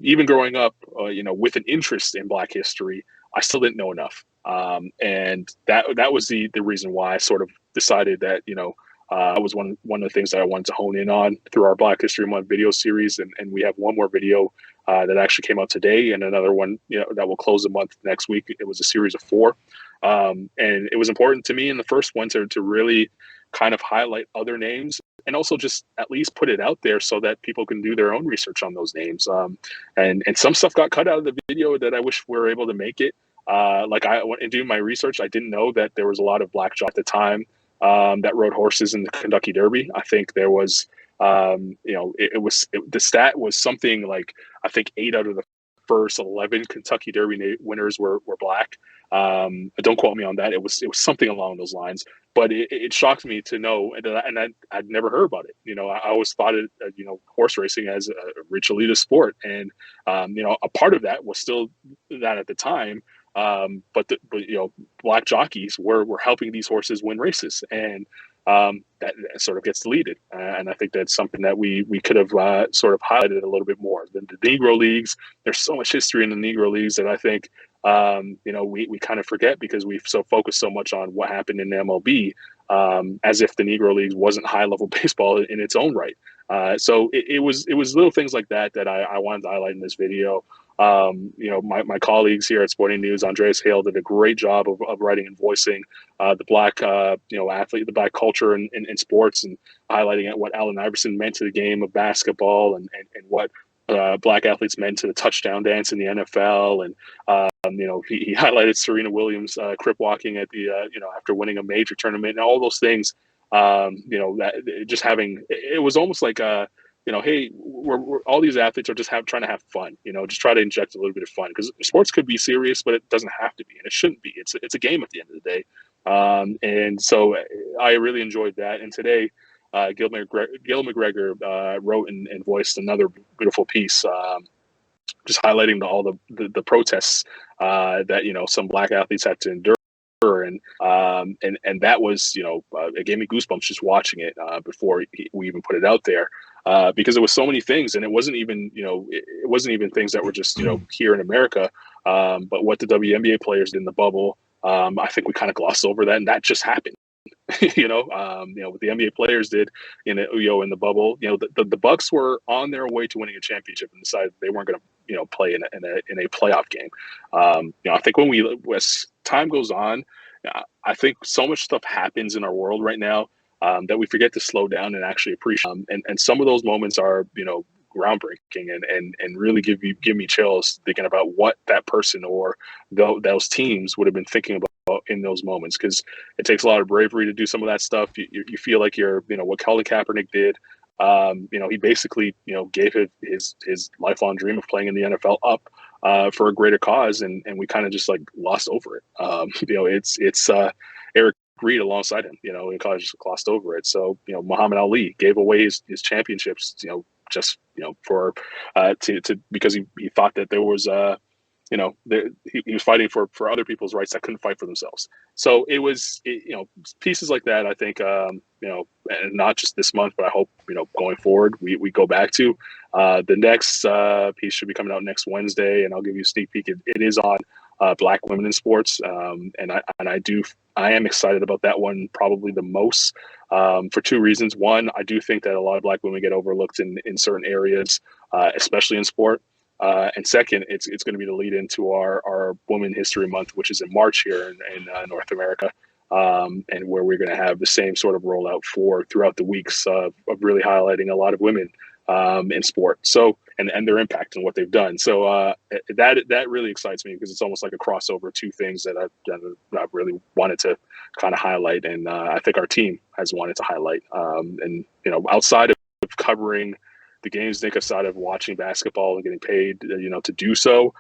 Speaker 7: even growing up, with an interest in Black history, I still didn't know enough. And that was the reason why I sort of decided that, that was one of the things that I wanted to hone in on through our Black History Month video series. And we have one more video that actually came out today, and another one, that will close the month next week. It was a series of 4. And it was important to me in the first one to really kind of highlight other names and also just at least put it out there so that people can do their own research on those names. And some stuff got cut out of the video that I wish we were able to make it. Like I went and doing my research, I didn't know that there was a lot of Black jocks at the time that rode horses in the Kentucky Derby. I think there was, the stat was something like, I think 8 out of the first 11 Kentucky Derby winners were Black. Don't quote me on that. It was something along those lines, but it shocked me to know, and I'd never heard about it. I always thought it, horse racing as a rich elitist sport. And, a part of that was still that at the time. But Black jockeys were helping these horses win races, and that sort of gets deleted. And I think that's something that we could have sort of highlighted a little bit more. The Negro Leagues, there's so much history in the Negro Leagues that I think we kind of forget because we've focused so much on what happened in the MLB, as if the Negro Leagues wasn't high level baseball in its own right. So it was little things like that I wanted to highlight in this video. My colleagues here at Sporting News, Andreas Hale, did a great job of writing and voicing the Black, athlete, the Black culture in sports, and highlighting what Allen Iverson meant to the game of basketball and what Black athletes meant to the touchdown dance in the NFL. And, he highlighted Serena Williams crip walking at the, after winning a major tournament and all those things, that just having, it was almost like hey, we're all these athletes are just trying to have fun, just try to inject a little bit of fun, because sports could be serious, but it doesn't have to be, and it shouldn't be. It's a game at the end of the day. And so I really enjoyed that. And today, Gil McGregor wrote and voiced another beautiful piece, just highlighting all the protests that, some Black athletes had to endure. and that was, it gave me goosebumps just watching it before we even put it out there, because it was so many things, and it wasn't even it wasn't even things that were just here in America, but what the WNBA players did in the bubble. I think we kind of glossed over that, and that just happened. What the NBA players did in the bubble. The Bucks were on their way to winning a championship and decided they weren't going to play in a playoff game. I think as time goes on, I think so much stuff happens in our world right now that we forget to slow down and actually appreciate. And some of those moments are groundbreaking and really give me chills thinking about what that person or those teams would have been thinking about in those moments, because it takes a lot of bravery to do some of that stuff. You feel like you're what Colin Kaepernick did. He basically gave his lifelong dream of playing in the NFL up for a greater cause, and we kind of just like glossed over it. It's Eric Reed alongside him. We kind of just glossed over it. So Muhammad Ali gave away his championships. Just for because he thought that there was he was fighting for other people's rights that couldn't fight for themselves. So it was pieces like that. I think and not just this month, but I hope going forward we go back to the next piece should be coming out next Wednesday, and I'll give you a sneak peek. It is on Black women in sports, and I am excited about that one probably the most for two reasons. One, I do think that a lot of Black women get overlooked in certain areas, especially in sport. And second, it's going to be the lead into our Women History Month, which is in March here in North America, and where we're going to have the same sort of rollout throughout the weeks of really highlighting a lot of women in sport. So and their impact and what they've done. So that really excites me, because it's almost like a crossover, two things that I've really wanted to kind of highlight, and I think our team has wanted to highlight. And outside of covering the games, Nick, aside of watching basketball and getting paid, to do so,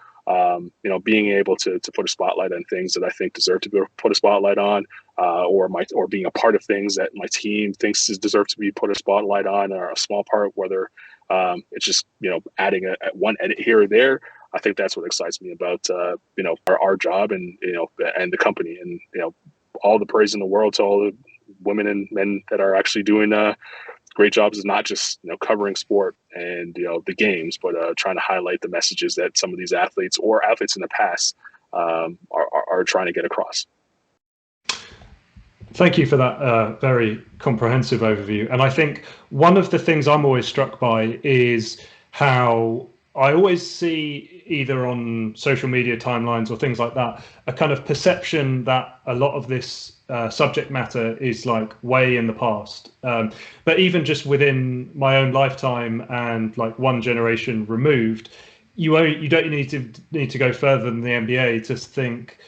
Speaker 7: being able to put a spotlight on things that I think deserve to be put a spotlight on, or being a part of things that my team thinks deserve to be put a spotlight on, or a small part, whether it's just adding one edit here or there. I think that's what excites me about our job and and the company, and all the praise in the world to all the women and men that are actually doing great jobs, is not just covering sport and the games, but trying to highlight the messages that some of these athletes or athletes in the past are trying to get across.
Speaker 9: Thank you for that very comprehensive overview. And I think one of the things I'm always struck by is how I always see, either on social media timelines or things like that, a kind of perception that a lot of this subject matter is like way in the past. But even just within my own lifetime and like one generation removed, you don't need to go further than the NBA to think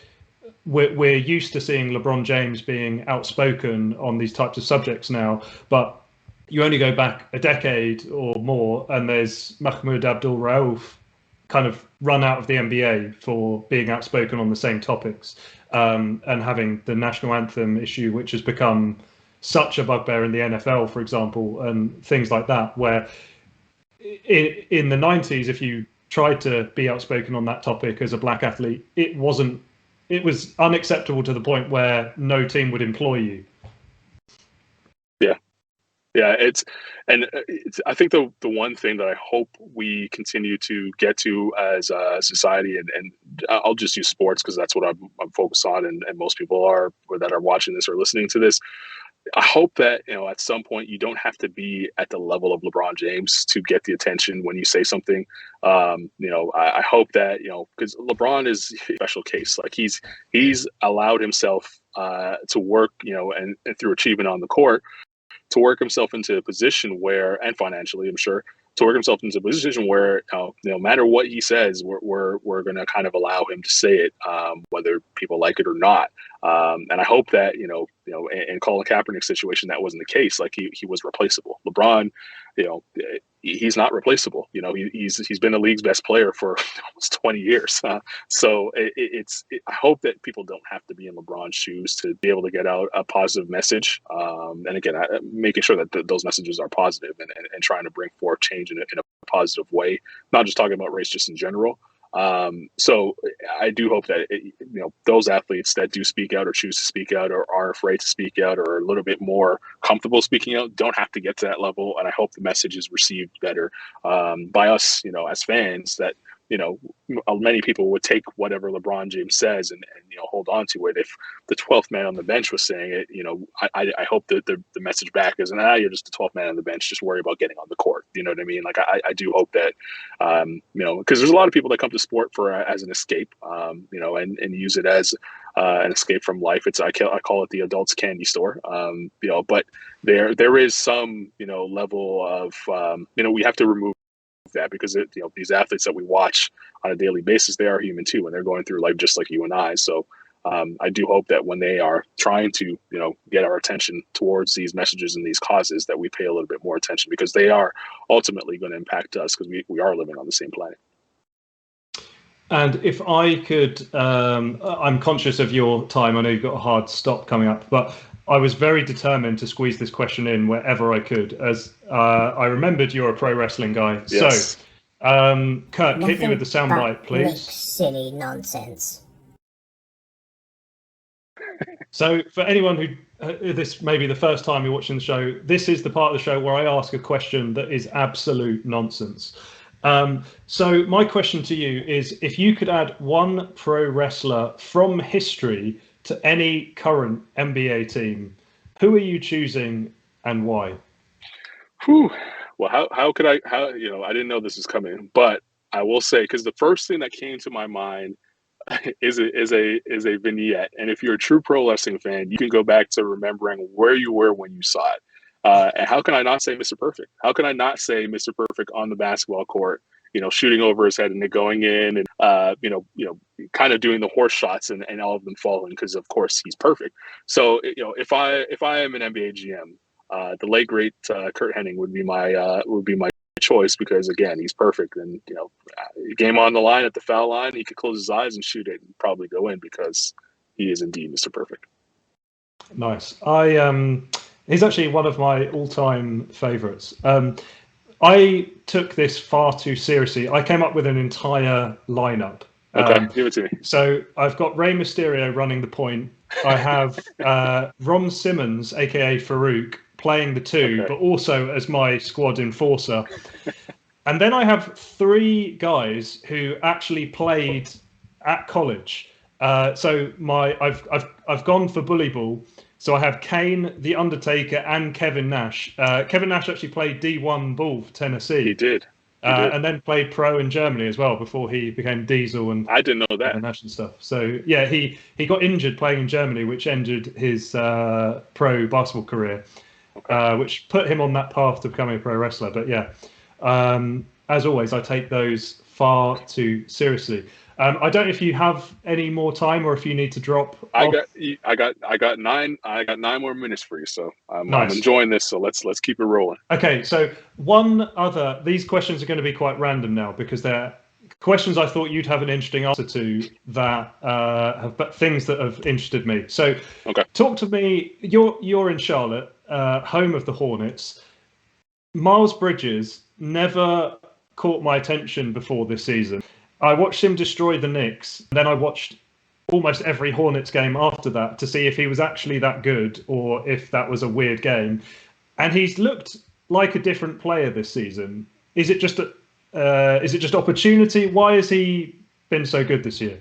Speaker 9: we're used to seeing LeBron James being outspoken on these types of subjects now, but you only go back a decade or more, and there's Mahmoud Abdul Rauf kind of run out of the NBA for being outspoken on the same topics, and having the national anthem issue, which has become such a bugbear in the NFL, for example, and things like that, where in the 90s, if you tried to be outspoken on that topic as a black athlete, it was unacceptable to the point where no team would employ you.
Speaker 7: Yeah, I think the one thing that I hope we continue to get to as a society, and I'll just use sports because that's what I'm focused on, and most people are that are watching this or listening to this. I hope that at some point you don't have to be at the level of LeBron James to get the attention when you say something. I hope that because LeBron is a special case. Like he's allowed himself to work and through achievement on the court, to work himself into a position where, and financially, I'm sure, to work himself into a position where, no matter what he says, we're going to kind of allow him to say it, whether people like it or not. And I hope that, in Colin Kaepernick's situation, that wasn't the case. Like he was replaceable. LeBron, he's not replaceable. He's been the league's best player for almost 20 years. So I hope that people don't have to be in LeBron's shoes to be able to get out a positive message. And again, making sure that those messages are positive and trying to bring forth change in a positive way, not just talking about race, just in general. So I do hope that those athletes that do speak out or choose to speak out or are afraid to speak out or are a little bit more comfortable speaking out don't have to get to that level. And I hope the message is received better by us, as fans, that many people would take whatever LeBron James says and hold on to it. If the 12th man on the bench was saying it, I hope that the message back isn't, you're just the 12th man on the bench, just worry about getting on the court. You know what I mean? Like, I do hope that, because there's a lot of people that come to sport as an escape, and use it as an escape from life. I call it the adult's candy store, but there is some, level of, we have to remove that, because these athletes that we watch on a daily basis, they are human too, and they're going through life just like you and I. So I do hope that when they are trying to get our attention towards these messages and these causes, that we pay a little bit more attention, because they are ultimately going to impact us, because we are living on the same planet.
Speaker 9: And if I could, I'm conscious of your time. I know you've got a hard stop coming up, but I was very determined to squeeze this question in wherever I could, as I remembered you're a pro wrestling guy.
Speaker 7: Yes.
Speaker 9: So, Kirk, hit me with the soundbite, please.
Speaker 10: Silly nonsense.
Speaker 9: So, for anyone who this may be the first time you're watching the show, this is the part of the show where I ask a question that is absolute nonsense. So, my question to you is: if you could add one pro wrestler from history to any current NBA team, who are you choosing and why?
Speaker 7: Whew. Well, how could I didn't know this was coming, but I will say, because the first thing that came to my mind is a vignette. And if you're a true pro wrestling fan, you can go back to remembering where you were when you saw it. And how can I not say Mr. Perfect? How can I not say Mr. Perfect on the basketball court, shooting over his head and going in and, kind of doing the horse shots and all of them falling, because of course he's perfect. So, if I am an NBA GM, the late great Kurt Hennig would be my choice, because again, he's perfect. And, game on the line at the foul line, he could close his eyes and shoot it and probably go in, because he is indeed Mr. Perfect.
Speaker 9: Nice. He's actually one of my all-time favorites. I took this far too seriously. I came up with an entire lineup.
Speaker 7: Okay, give it to me.
Speaker 9: So I've got Rey Mysterio running the point. I have Ron Simmons, aka Farouk, playing the two, but also as my squad enforcer. And then I have three guys who actually played at college. So I've gone for bully ball. So I have Kane, The Undertaker, and Kevin Nash. Kevin Nash actually played D1 ball for Tennessee.
Speaker 7: He did.
Speaker 9: And then played pro in Germany as well before he became Diesel and
Speaker 7: I didn't know that.
Speaker 9: Nash and stuff. So yeah, he got injured playing in Germany, which ended his pro basketball career, which put him on that path to becoming a pro wrestler. But yeah, as always, I take those far too seriously. I don't know if you have any more time or if you need to drop off.
Speaker 7: I got 9 more minutes for you, so
Speaker 9: Nice.
Speaker 7: I'm enjoying this. So let's keep it rolling.
Speaker 9: Okay, so these questions are going to be quite random now, because they're questions I thought you'd have an interesting answer to that but things that have interested me. So talk to me. You're in Charlotte, home of the Hornets. Miles Bridges never caught my attention before this season. I watched him destroy the Knicks. Then I watched almost every Hornets game after that to see if he was actually that good or if that was a weird game. And he's looked like a different player this season. Is it just opportunity? Why has he been so good this year?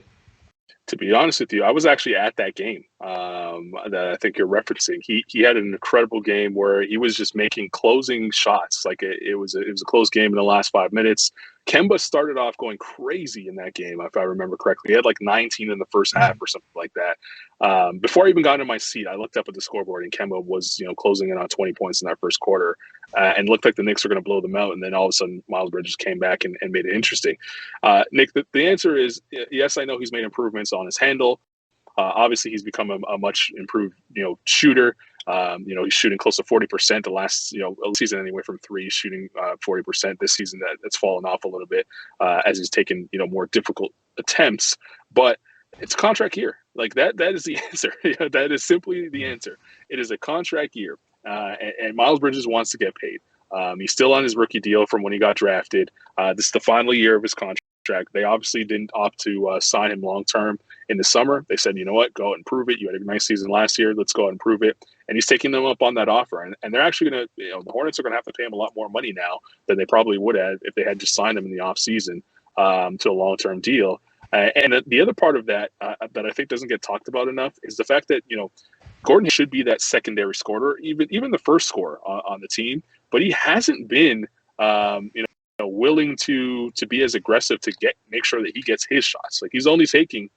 Speaker 7: To be honest with you, I was actually at that game that I think you're referencing. He had an incredible game where he was just making closing shots. Like it was a close game in the last 5 minutes. Kemba started off going crazy in that game, if I remember correctly. He had like 19 in the first half or something like that. Before I even got into my seat, I looked up at the scoreboard and Kemba was closing in on 20 points in that first quarter, and looked like the Knicks were going to blow them out. And then all of a sudden, Miles Bridges came back and made it interesting. Nick, the answer is yes. I know he's made improvements on his handle. Obviously, he's become a much improved shooter. He's shooting close to 40% the last season anyway from three. He's shooting 40% this season. That's fallen off a little bit as he's taken more difficult attempts. But it's a contract year. Like that is the answer. That is simply the answer. It is a contract year, and Miles Bridges wants to get paid. He's still on his rookie deal from when he got drafted. This is the final year of his contract. They obviously didn't opt to sign him long-term in the summer. They said, you know what, go out and prove it. You had a nice season last year. Let's go out and prove it. And he's taking them up on that offer. And they're actually going to, the Hornets are going to have to pay him a lot more money now than they probably would have if they had just signed him in the offseason to a long-term deal. And the other part of that that I think doesn't get talked about enough is the fact that, Gordon should be that secondary scorer, even the first scorer on the team, but he hasn't been, willing to be as aggressive to make sure that he gets his shots. Like, he's only taking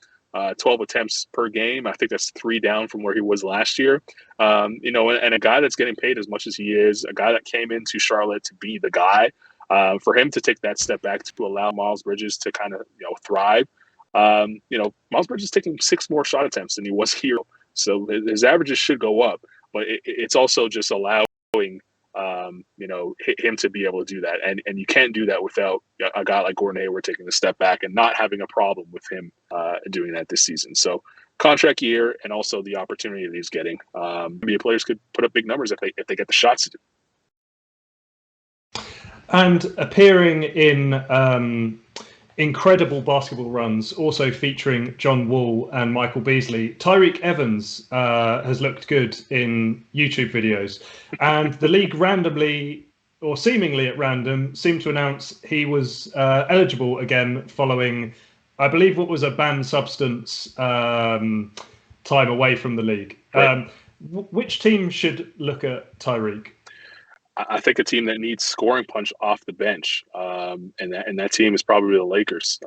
Speaker 7: 12 attempts per game. I think that's 3 down from where he was last year. And a guy that's getting paid as much as he is, a guy that came into Charlotte to be the guy, for him to take that step back to allow Miles Bridges to kind of thrive. Miles Bridges is taking 6 more shot attempts than he was here, so his averages should go up. But it's also just allowing him to be able to do that, and you can't do that without a guy like Gordon Hayward taking a step back and not having a problem with him doing that this season. So contract year, and also the opportunity that he's getting. NBA players could put up big numbers if they get the shots to do.
Speaker 9: And appearing in incredible basketball runs, also featuring John Wall and Michael Beasley, Tyreke Evans has looked good in YouTube videos. And the league randomly, or seemingly at random, seemed to announce he was eligible again following, I believe, what was a banned substance time away from the league.
Speaker 7: Right.
Speaker 9: Which team should look at Tyreke?
Speaker 7: I think a team that needs scoring punch off the bench, and that team is probably the Lakers.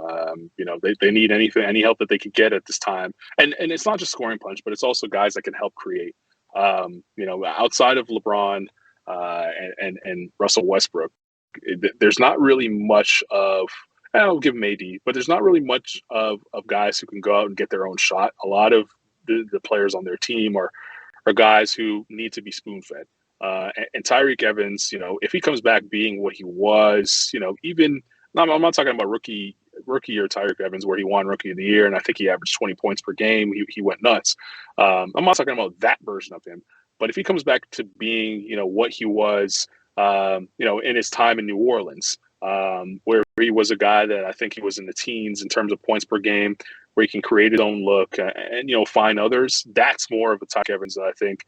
Speaker 7: They need any help that they could get at this time, and it's not just scoring punch, but it's also guys that can help create. Outside of LeBron and Russell Westbrook, there's not really much of. I'll give him AD, but there's not really much of guys who can go out and get their own shot. A lot of the players on their team are guys who need to be spoon-fed. And Tyreke Evans, if he comes back being what he was, I'm not talking about rookie year Tyreke Evans where he won Rookie of the Year and I think he averaged 20 points per game. He went nuts. I'm not talking about that version of him, but if he comes back to being, what he was, in his time in New Orleans, where he was a guy that I think he was in the teens in terms of points per game, where he can create his own look and find others. That's more of a Tyreke Evans that I think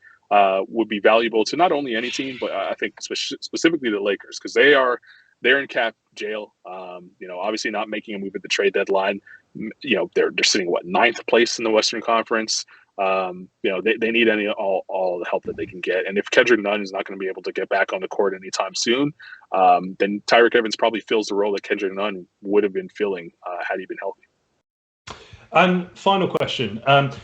Speaker 7: would be valuable to not only any team, but I think specifically the Lakers, because they're in cap jail. Obviously not making a move at the trade deadline. They're sitting 9th place in the Western Conference. They need all the help that they can get. And if Kendrick Nunn is not going to be able to get back on the court anytime soon, then Tyreke Evans probably fills the role that Kendrick Nunn would have been filling had he been healthy.
Speaker 9: And final question.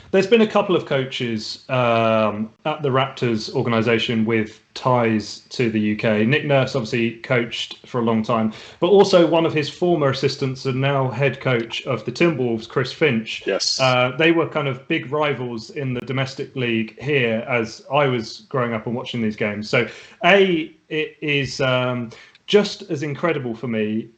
Speaker 9: There's been a couple of coaches at the Raptors organization with ties to the UK. Nick Nurse obviously coached for a long time, but also one of his former assistants and now head coach of the Timberwolves, Chris Finch.
Speaker 7: Yes.
Speaker 9: They were kind of big rivals in the domestic league here as I was growing up and watching these games. So it is just as incredible for me,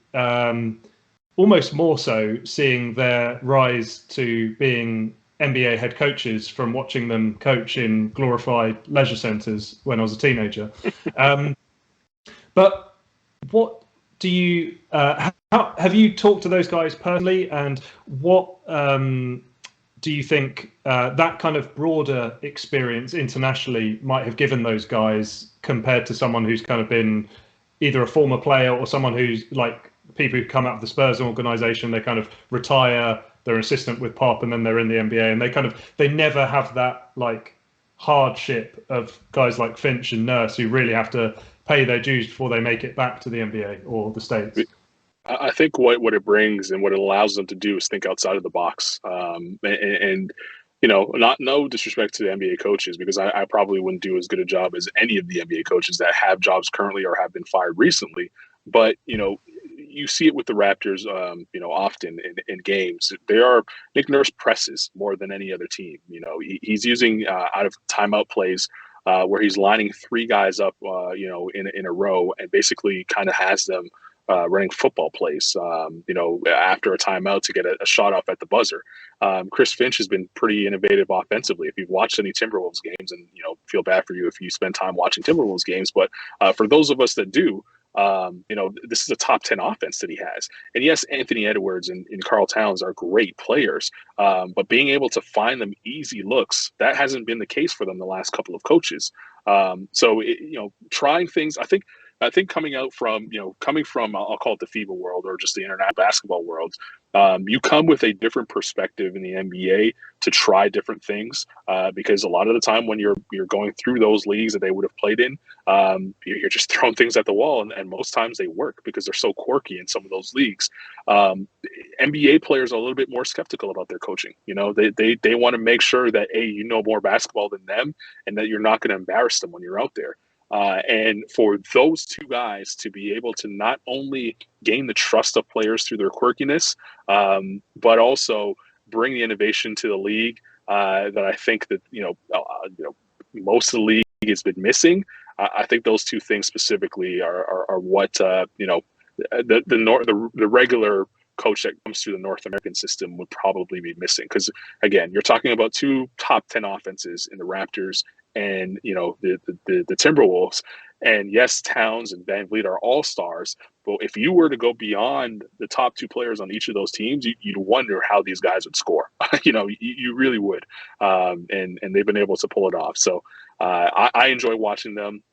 Speaker 9: almost more so, seeing their rise to being NBA head coaches from watching them coach in glorified leisure centres when I was a teenager. But what do you have you talked to those guys personally, and what do you think that kind of broader experience internationally might have given those guys compared to someone who's kind of been either a former player or someone who's like people who come out of the Spurs organization, they kind of retire, they're an assistant with Pop, and then they're in the NBA, and they never have that like hardship of guys like Finch and Nurse who really have to pay their dues before they make it back to the NBA or the States.
Speaker 7: I think what it brings and what it allows them to do is think outside of the box. And no disrespect to the NBA coaches, because I probably wouldn't do as good a job as any of the NBA coaches that have jobs currently or have been fired recently. But, you see it with the Raptors, often in games. Nick Nurse presses more than any other team. He's using out of timeout plays where he's lining 3 guys up, in a row, and basically kind of has them running football plays, after a timeout to get a shot off at the buzzer. Chris Finch has been pretty innovative offensively. If you've watched any Timberwolves games, and feel bad for you if you spend time watching Timberwolves games, but for those of us that do, This is a top 10 offense that he has. And yes, Anthony Edwards and Karl Towns are great players, but being able to find them easy looks, that hasn't been the case for them the last couple of coaches. Trying things, I think coming from, I'll call it the FIBA world or just the internet basketball world, you come with a different perspective in the NBA to try different things, because a lot of the time when you're going through those leagues that they would have played in, you're just throwing things at the wall, and most times they work because they're so quirky in some of those leagues. NBA players are a little bit more skeptical about their coaching. They want to make sure that you know more basketball than them, and that you're not going to embarrass them when you're out there. And for those two guys to be able to not only gain the trust of players through their quirkiness, but also bring the innovation to the league that I think that most of the league has been missing. I think those two things specifically are what the regular coach that comes through the North American system would probably be missing. Because again, you're talking about two top 10 offenses in the Raptors and the Timberwolves, and yes, Towns and Van Vliet are all-stars, but if you were to go beyond the top two players on each of those teams, you'd wonder how these guys would score. You really would, and they've been able to pull it off. So I enjoy watching them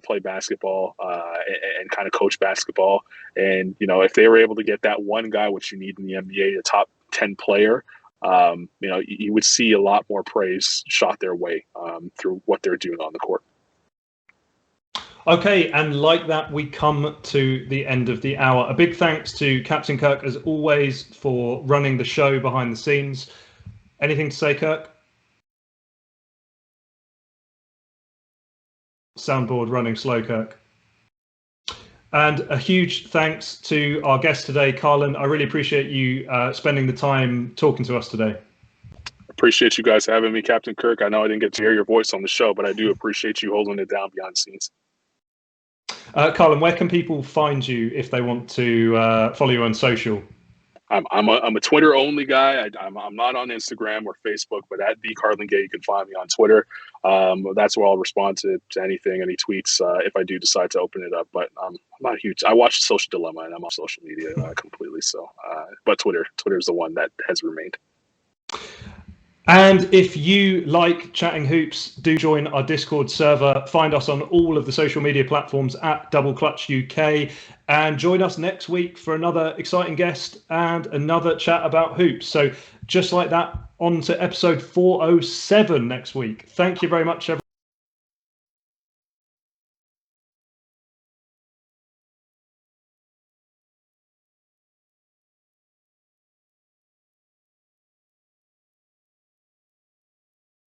Speaker 7: play basketball and kind of coach basketball. And if they were able to get that one guy, which you need in the NBA, a top 10 player, you would see a lot more praise shot their way through what they're doing on the court.
Speaker 9: Okay, and like that, we come to the end of the hour. A big thanks to Captain Kirk, as always, for running the show behind the scenes. Anything to say, Kirk? Soundboard running slow, Kirk. And a huge thanks to our guest today, Carlan. I really appreciate you spending the time talking to us today.
Speaker 7: Appreciate you guys having me, Captain Kirk. I know I didn't get to hear your voice on the show, but I do appreciate you holding it down behind the scenes.
Speaker 9: Carlan, where can people find you if they want to follow you on social?
Speaker 7: I'm a Twitter only guy. I'm not on Instagram or Facebook, but at the Carlan Gay, you can find me on Twitter. That's where I'll respond to anything, any tweets, if I do decide to open it up. But I'm not huge. I watch The Social Dilemma, and I'm on social media completely. So, but Twitter is the one that has remained.
Speaker 9: And if you like chatting hoops, do join our Discord server. Find us on all of the social media platforms at Double Clutch UK. And join us next week for another exciting guest and another chat about hoops. So just like that, on to episode 407 next week. Thank you very much, everyone.